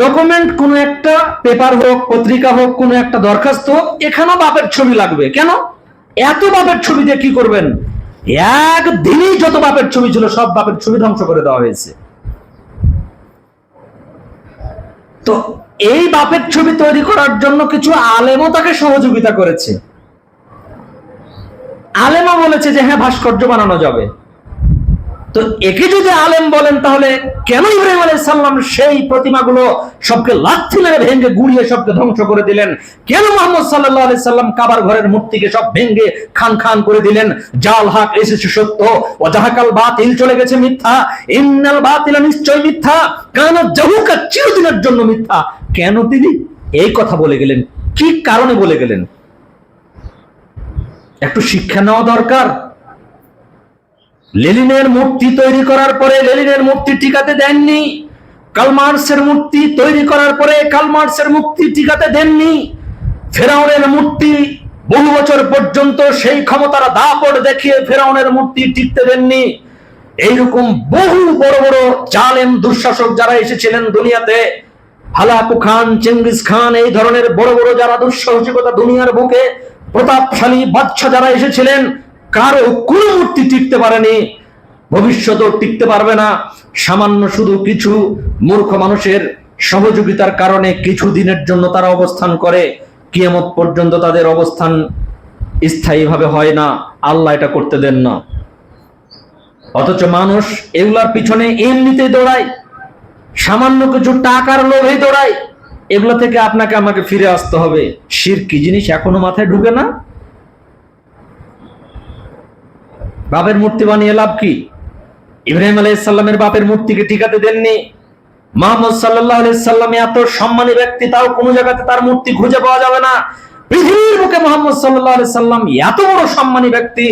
Document কোনো একটা paper হোক, পত্রিকা হোক, কোনো একটা দরখাস্ত, এখানেও বাপের ছবি লাগবে। কেন? এত বাপের ছবি দিয়ে কি করবেন? একদিনেই যত বাপের ছবি ছিল সব বাপের ছবি ধ্বংস করে দেওয়া হয়েছে। তো এই বাপের ছবি তৈরি করার জন্য কিছু আলেমও তাকে সহযোগিতা করেছে। আলেমও বলেছে যে হ্যাঁ, ভাস্কর্য বানানো যাবে। তো একে যদি আলেম বলেন, তাহলে কেন ইব্রাহিম আলাইহিস সালাম সেই প্রতিমাগুলো সবকে লাথি মেরে ভেঙে গুড়িয়ে সবকে ধ্বংস করে দিলেন? কেন মুহাম্মদ সাল্লাল্লাহু আলাইহি সাল্লাম কাবার ঘরের মূর্তিকে সব ভেঙে খান খান করে দিলেন? জাল হক এসেছে সত্য, ওয়া জাহাকাল বাতিল চলে গেছে মিথ্যা, ইন্নাল বাতিলা নিশ্চয় মিথ্যা, কানা জাহুকা চিরদিনের জন্য মিথ্যা। কেন তিনি এই কথা বলে গেলেন? কি কারণে বলে গেলেন? একটু শিক্ষা নেওয়া দরকার। লেনিনের মূর্তি তৈরি করার পরে লেনিনের মূর্তি টিকাতে দেননি। কার্ল মার্কসের মূর্তি তৈরি করার পরে কার্ল মার্কসের মূর্তি টিকাতে দেননি। ফেরাউনের মূর্তি বহু বছর পর্যন্ত সেই ক্ষমতার দাপট দেখিয়ে ফেরাউনের মূর্তি টিকতে দেননি। এইরকম বহু বড় বড় জালেম দুঃশাসক যারা এসেছিলেন দুনিয়াতে, হালাকু খান, চেঙ্গিস খান, এই ধরনের বড় বড় যারা দুঃসাহসিকতা দুনিয়ার বুকে প্রতাপশালী বাদশা যারা এসেছিলেন, কারো কোনো মূর্তি টিকতে পারেনি, ভবিষ্যতেও টিকতে পারবে না। সামান্য শুধু কিছু মূর্খ মানুষের সহযোগিতার কারণে কিছু দিনের জন্য তারা অবস্থান করে, কিয়ামত পর্যন্ত তাদের অবস্থান স্থায়ীভাবে হয় না। আল্লাহ এটা করতে দেন না। অথচ মানুষ এগুলার পিছনে এমনিতেই দৌড়ায়, সামান্য কিছু টাকার লোভে দৌড়ায়। এগুলো থেকে আপনাকে আমাকে ফিরে আসতে হবে। শিরক কি জিনিস এখনো মাথায় ঢুকে না? বাপের মূর্তি বানিয়ে লাভ কি? ইব্রাহিম আলাইহিস সালামের বাপের মূর্তিকে টিকাতে দেননি। মুহাম্মদ সাল্লাল্লাহু আলাইহি সাল্লাম এত সম্মানী ব্যক্তি, তাও কোনো জায়গাতে তার মূর্তি খুঁজে পাওয়া যাবে না। পৃথিবীর বুকে মুহাম্মদ সাল্লাল্লাহু আলাইহি সাল্লাম এত বড় সম্মানী ব্যক্তি,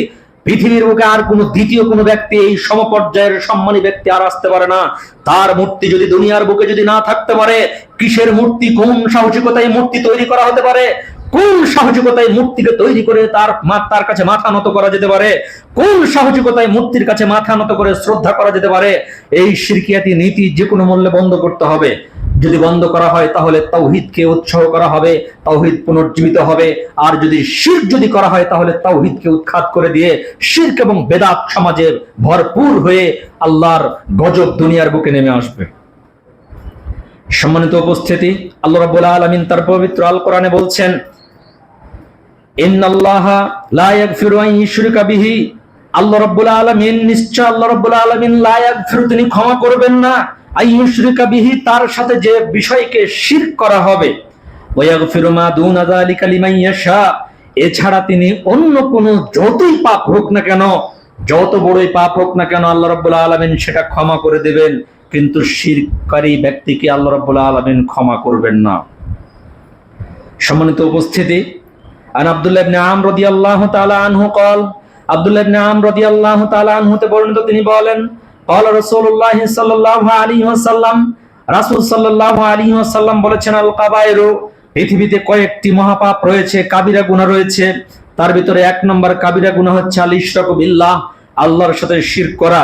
পৃথিবীর বুকে আর কোনো দ্বিতীয় কোনো ব্যক্তি এই সমপর্যায়ের সম্মানী ব্যক্তি আর আসতে পারে না। তার মূর্তি যদি দুনিয়ার বুকে যদি না থাকতে পারে, কিসের মূর্তি, কোন সাহসিকতায় মূর্তি তৈরি করা হতে পারে? কোন সাহসিকতায় মূর্তিকে তৈরি করে তার কাছে মাথা নত করা যেতে পারে? কোন সাহসিকতায় মূর্তির কাছে মাথা নত করে শ্রদ্ধা করা যেতে পারে? এই শিরকিয়াতি নীতি যে কোনো মূল্যে বন্ধ করতে হবে। যদি বন্ধ করা হয় তাহলে তাওহীদকে উৎসাহ করা হবে, তাওহীদ পুনর্জীবিত হবে। আর যদি শিরক যদি করা হয় তাহলে তাওহীদকে উৎখাত করে দিয়ে শিরক এবং বেদাত সমাজে ভরপুর হয়ে আল্লাহর গজব দুনিয়ার বুকে নেমে আসবে। সম্মানিত উপস্থিতি, আল্লাহ রাব্বুল আলামিন তার পবিত্র আল কোরআনে বলছেন, ইন্নাল্লাহা লা ইয়াগফিরু আন ইউশরিকা বিহি, আল্লাহ রাব্বুল আলামিন, নিশ্চয় আল্লাহ রাব্বুল আলামিন, লা ইয়াগফিরু, তিনি ক্ষমা করবেন না, আন ইউশরিকা বিহি, তার সাথে যে বিষয়কে শিরক করা হবে, ওয়া ইয়াগফিরু মা দুনা যালিকা লিমান ইয়াশা, এছাড়া তিনি অন্য কোন যতই পাপ হোক না কেন, যত বড়ই পাপ হোক না কেন, আল্লাহ রাব্বুল আলামিন সেটা ক্ষমা করে দেবেন। কিন্তু শিরককারী ব্যক্তিকে আল্লাহ রাব্বুল আলামিন ক্ষমা করবেন না। সম্মানিত উপস্থিতি, আন আব্দুল্লাহ ইবনে আমর রাদিয়াল্লাহু তাআলা আনহু قال, আব্দুল্লাহ ইবনে আমর রাদিয়াল্লাহু তাআলা আনহু তে বর্ণিত, তিনি বলেন, قال রাসূলুল্লাহ সাল্লাল্লাহু আলাইহি ওয়াসাল্লাম, রাসূল সাল্লাল্লাহু আলাইহি ওয়াসাল্লাম বলেছেন, আল কাবায়রু, পৃথিবীতে কয়েকটি মহাপাপ রয়েছে, কাবিরা গুনাহ রয়েছে। তার ভিতরে এক নম্বর কাবিরা গুনাহ হচ্ছে আল ইশরাকু বিল্লাহ, আল্লাহর সাথে শিরক করা।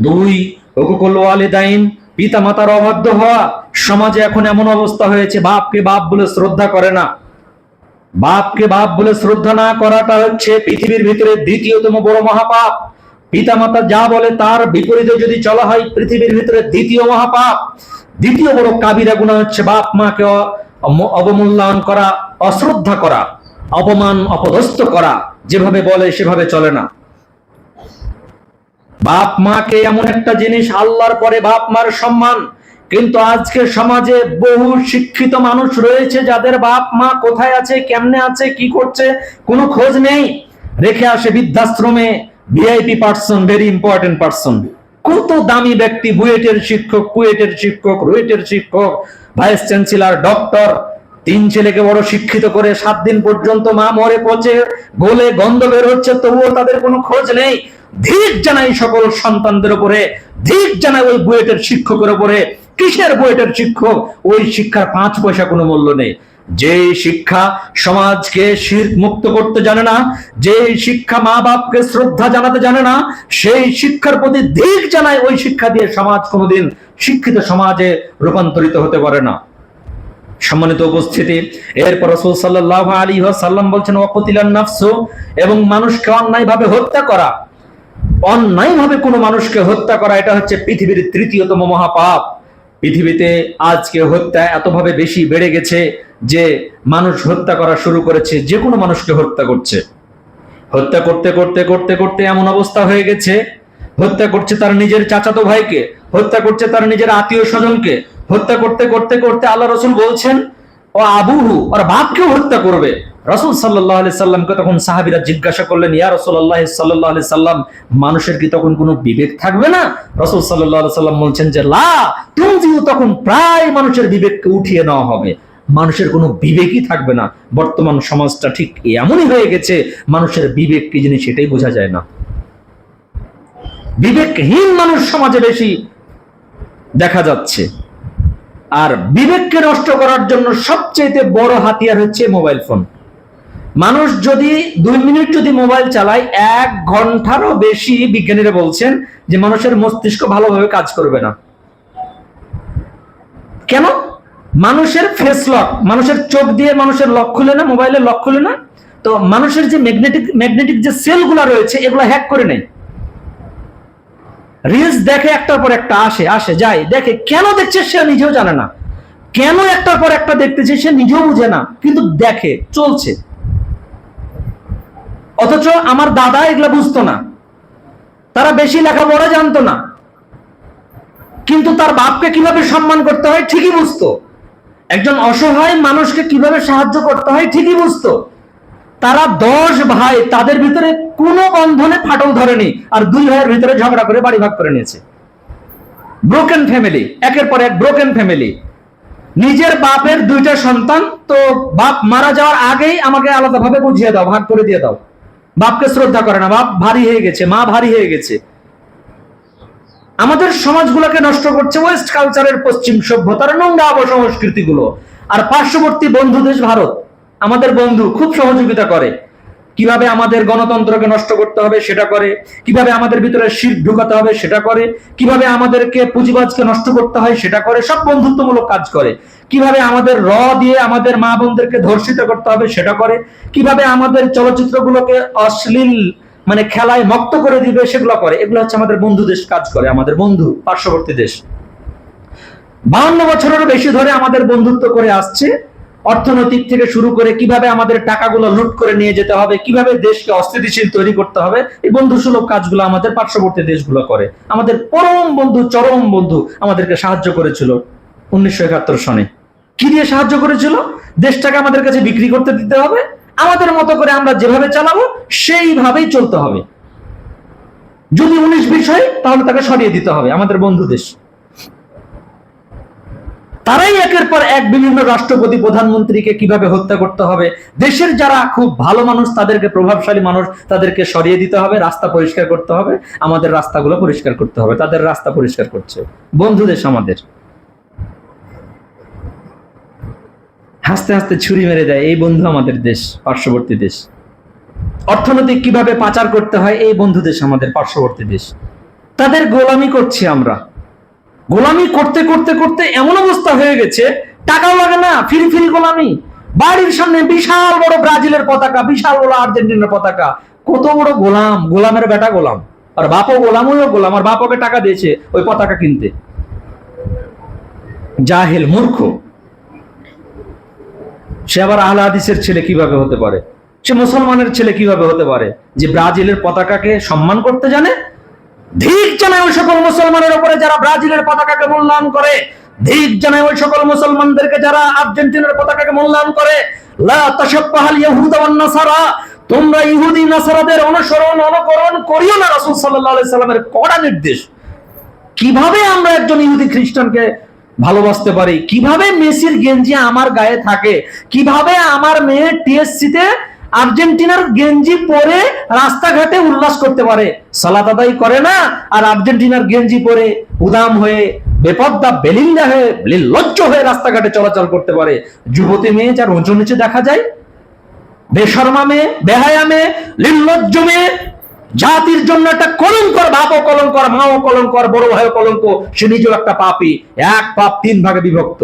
দুই, হুকুকুল ওয়ালিদাইন, পিতামাতার অবাধ্য হওয়া। সমাজে এখন এমন অবস্থা হয়েছে, বাপকে বাপ বলে শ্রদ্ধা করে না। বাপকে বাপ বলে শ্রদ্ধা না করাটা হচ্ছে পৃথিবীর ভিতরে দ্বিতীয়তম বড় মহাপাপ। পিতামাতা যা বলে তার বিপরীতে যদি চলা হয়, পৃথিবীর ভিতরে দ্বিতীয় মহাপাপ। দ্বিতীয় বড় কাবিরা গুনাহ হচ্ছে বাপ মাকে অবমূল্যায়ন করা, অশ্রদ্ধা করা, অপমান অপদস্থ করা, যেভাবে বলে সেভাবে চলে না। বাপ মাকে এমন একটা জিনিস, আল্লাহর পরে বাপ মার সম্মান। কিন্তু আজকে সমাজে বহু শিক্ষিত মানুষ রয়েছে যাদের বাপ মা কোথায় আছে, কেমনে আছে, কি করছে কোনো খোঁজ নেই। রেখে আসে বৃদ্ধাশ্রমে, VIP person, very important person, কত দামি ব্যক্তি, বুয়েটের শিক্ষক, কুয়েটের শিক্ষক, রুয়েটের শিক্ষক, ভাইস চ্যান্সেলর, ডক্টর, 3 ছেলেকে বড় শিক্ষিত করে 7 দিন পর্যন্ত মা মরে পচে গলে গন্ধ বের হচ্ছে, তবুও তাদের কোনো খোঁজ নেই। ধিক জানাই সকল সন্তানদের উপরে, ধিক জানাই ওই বুয়েটের শিক্ষকের উপরে। কিসের বুয়েটের শিক্ষক? ওই শিক্ষার 5 পয়সা কোনো মূল্য নেই। যে শিক্ষা সমাজকে শিরক মুক্ত করতে জানে না, যে শিক্ষা মা বাপকে শ্রদ্ধা জানাতে জানে না, সেই শিক্ষার প্রতি ধিক জানাই ওই শিক্ষা দিয়ে সমাজ কোনোদিন শিক্ষিত সমাজে রূপান্তরিত হতে পারে না। সম্মানিত উপস্থিতি, এরপর রাসূল সাল্লাল্লাহু আলাইহি ওয়াসাল্লাম বলছেন ওয়াকতিলান নাফসু, এবং মানুষকে অন্যায়ভাবে হত্যা করা, অন্যায়ভাবে কোনো মানুষকে হত্যা করা, এটা হচ্ছে পৃথিবীর তৃতীয়তম মহাপাপ। পৃথিবীতে আজকে হত্যা এতভাবে বেশি বেড়ে গেছে যে মানুষ হত্যা করা শুরু করেছে, যে কোনো মানুষকে হত্যা করছে। হত্যা করতে করতে করতে করতে এমন অবস্থা হয়ে গেছে, হত্যা করছে তার নিজের চাচাতো ভাইকে, হত্যা করছে তার নিজের আত্মীয় স্বজনকে, হত্যা করতে করতে করতে আল্লাহ রাসূল বলছেন ও আবুহু, আর বাপকেও হত্যা করবে। রাসূল সাল্লাল্লাহু আলাইহি সাল্লামকে তখন সাহাবীরা জিজ্ঞাসা করলেন, ইয়া রাসূলুল্লাহ সাল্লাল্লাহু আলাইহি সাল্লাম, মানুষের কি তখন কোনো বিবেক থাকবে না? রাসূল সাল্লাল্লাহু আলাইহি সাল্লাম বলছেন যে লা তুমজিউ, তখন প্রায় মানুষের বিবেককে উঠিয়ে নেওয়া হবে, মানুষের কোনো বিবেকই থাকবে না। বর্তমান সমাজটা ঠিক এমনই হয়ে গেছে, মানুষের বিবেক কি জিনিস সেটাই বোঝা যায় না। বিবেকহীন মানুষ সমাজে বেশি দেখা যাচ্ছে। আর বিবেককে নষ্ট করার জন্য সবচেয়ে বড় হাতিয়ার হচ্ছে মোবাইল ফোন। মানুষ যদি 2 মিনিট যদি মোবাইল চালায়, 1 ঘন্টারও বেশি বিজ্ঞানীরা বলছেন যে মানুষের মস্তিষ্ক ভালোভাবে কাজ করবে না। কেন? মানুষের ফেস লক, মানুষের চোখ দিয়ে মানুষের লক খুলে না, মোবাইলের লক খুলে না, তো মানুষের যে ম্যাগনেটিক যে সেলগুলো রয়েছে এগুলো হ্যাক করে নেয়। রিলস দেখে, একটার পর একটা আসে যায়, দেখে, কেন দেখছে সে নিজেও জানে না, কেন একটার পর একটা দেখতেছে সে নিজেও বুঝে না, কিন্তু দেখে, চলছে। অথচ আমার দাদা এগুলা বুঝতো না, তারা বেশি লেখাপড়া জানতো না, কিন্তু তার বাপকে কিভাবে সম্মান করতে হয় ঠিকই বুঝতো, একজন অসহায় মানুষকে কিভাবে সাহায্য করতে হয় ঠিকই বুঝতো। তারা 10 ভাই, তাদের ভিতরে কোনো বন্ধনে ফাটল ধরেনি, আর 2 ভাইয়ের ভিতরে ঝগড়া করে বাড়ি ভাগ করে নিয়েছে। ব্রোকেন ফ্যামিলি, একের পর এক ব্রোকেন ফ্যামিলি। নিজের বাপের 2টা সন্তান, তো বাপ মারা যাওয়ার আগেই আমাকে আলাদাভাবে বুঝিয়ে দাও, ভাগ করে দিয়ে দাও। বাপকে শ্রদ্ধা করে না, বাপ ভারী হয়ে গেছে, মা ভারী হয়ে গেছে। আমাদের সমাজগুলোকে নষ্ট করছে ওয়েস্ট কালচারের, পশ্চিম সভ্যতার নোংরা অপসংস্কৃতি গুলো। আর পার্শ্ববর্তী বন্ধু দেশ ভারত, আমাদের বন্ধু, খুব সহযোগিতা করে। কিভাবে আমাদের গণতন্ত্রকে নষ্ট করতে হবে সেটা করে, কিভাবে আমাদের ভিতরে শিরক ঢুকাতে হবে সেটা করে, কিভাবে আমাদেরকে পুঁজিবাজকে নষ্ট করতে হয় সেটা করে, সব বন্ধুত্বমূলক কাজ করে। কিভাবে আমাদের দিয়ে আমাদের মা বোনদেরকে ধর্ষিত করতে হবে সেটা করে, কিভাবে আমাদের চলচ্চিত্রগুলোকে অশ্লীল মানে খেলায় মক্ত করে দিবে সেগুলো করে। এগুলো হচ্ছে আমাদের বন্ধু দেশ কাজ করে, আমাদের বন্ধু পার্শ্ববর্তী দেশ। 52 বছরেরও বেশি ধরে আমাদের বন্ধুত্ব করে আসছে। অর্থনৈতিক থেকে শুরু করে কিভাবে আমাদের টাকাগুলো লুট করে নিয়ে যেতে হবে, কিভাবে দেশকে অস্থিতিশীল তৈরি করতে হবে, এই বন্ধুসুলভ কাজগুলো আমাদের পার্শ্ববর্তী দেশগুলো করে। আমাদের পরম বন্ধু, চরম বন্ধু আমাদেরকে সাহায্য করেছিল 1971 সনে। কি দিয়ে সাহায্য করেছিল? দেশটাকে আমাদের কাছে বিক্রি করতে দিতে হবে, আমাদের মতো করে আমরা যেভাবে চালাবো সেইভাবেই চলতে হবে। যদি 19-20 হয় তাহলে তাকে সরিয়ে দিতে হবে। আমাদের বন্ধু দেশ, তারাই একের পর এক বিভিন্ন রাষ্ট্রপতি, প্রধানমন্ত্রীকে কিভাবে হত্যা করতে হবে, দেশের যারা খুব ভালো মানুষ তাদেরকে, প্রভাবশালী মানুষ তাদেরকে সরিয়ে দিতে হবে, রাস্তা পরিষ্কার করতে হবে, আমাদের রাস্তাগুলো পরিষ্কার করতে হবে। তাদের রাস্তা পরিষ্কার করছে বন্ধু দেশ আমাদের। হাসতে হাসতে ছুরি মেরে দেয় এই বন্ধু আমাদের দেশ, পার্শ্ববর্তী দেশ। অর্থনৈতিক কিভাবে পাচার করতে হয় এই বন্ধু দেশ আমাদের পার্শ্ববর্তী দেশ। তাদের গোলামি করছি আমরা। গোলামি করতে করতে করতে এমন অবস্থা হয়ে গেছে, টাকাও লাগে না, ফিরি ফিরি গোলামি। বাড়ির সামনে বিশাল বড় ব্রাজিলের পতাকা, বিশাল বড় আর্জেন্টিনার পতাকা। কত বড় গোলাম, গোলামের বেটা গোলাম। আর বাপও গোলাম, ওইও গোলাম, আর বাপকে টাকা দিয়েছে ওই পতাকা কিনতে। জাহেল, মূর্খ। সে আবার আহলে হাদিসের ছেলে কিভাবে হতে পারে? সে মুসলমানের ছেলে কিভাবে হতে পারে যে ব্রাজিলের পতাকাকে সম্মান করতে জানে? ধিক জানায় ওই সকল মুসলমানের উপরে যারা ব্রাজিলের পতাকাকে মূল্যায়ন করে। ধিক জানায় ওই সকল মুসলমানদেরকে যারা আর্জেন্টিনার পতাকাকে মূল্যায়ন করে। লা তাশাব্বাহাল ইয়াহুদা ওয়ান নাসারা, তোমরা ইহুদি নাসারাদের অনুসরণ অনুকরণ করিও না। রাসূল সাল্লাল্লাহু আলাইহি সাল্লামের কড়া নির্দেশ। কিভাবে আমরা একজন ইহুদি খ্রিস্টানকে ভালোবাসতে পারি? কিভাবে মেসির গেঞ্জি আমার গায়ে থাকে? কিভাবে আমার মেয়ে টিএসসিতে আর্জেন্টিনার গেঞ্জি পরে রাস্তাঘাটে উল্লাস করতে পারে? সালাত আদায় করে না, আর আর্জেন্টিনার গেঞ্জি পরে উদাম হয়ে, বেপর্দা বেলিন্দা হয়ে, নির্লজ্জ হয়ে রাস্তাঘাটে চলাচল করতে পারে। যুবতী মেয়ে যার ওজন নিচে দেখা যায়, বেশরমা মেয়ে, বেহায়া মেয়ে, নির্লজ্জ মেয়ে, জাতির জন্য একটা কলঙ্কর, বাপও কলঙ্কর, মাও কলঙ্কর, বড় ভাইও কলঙ্ক, সে নিজেও একটা পাপী। এক পাপ 3 ভাগে বিভক্ত।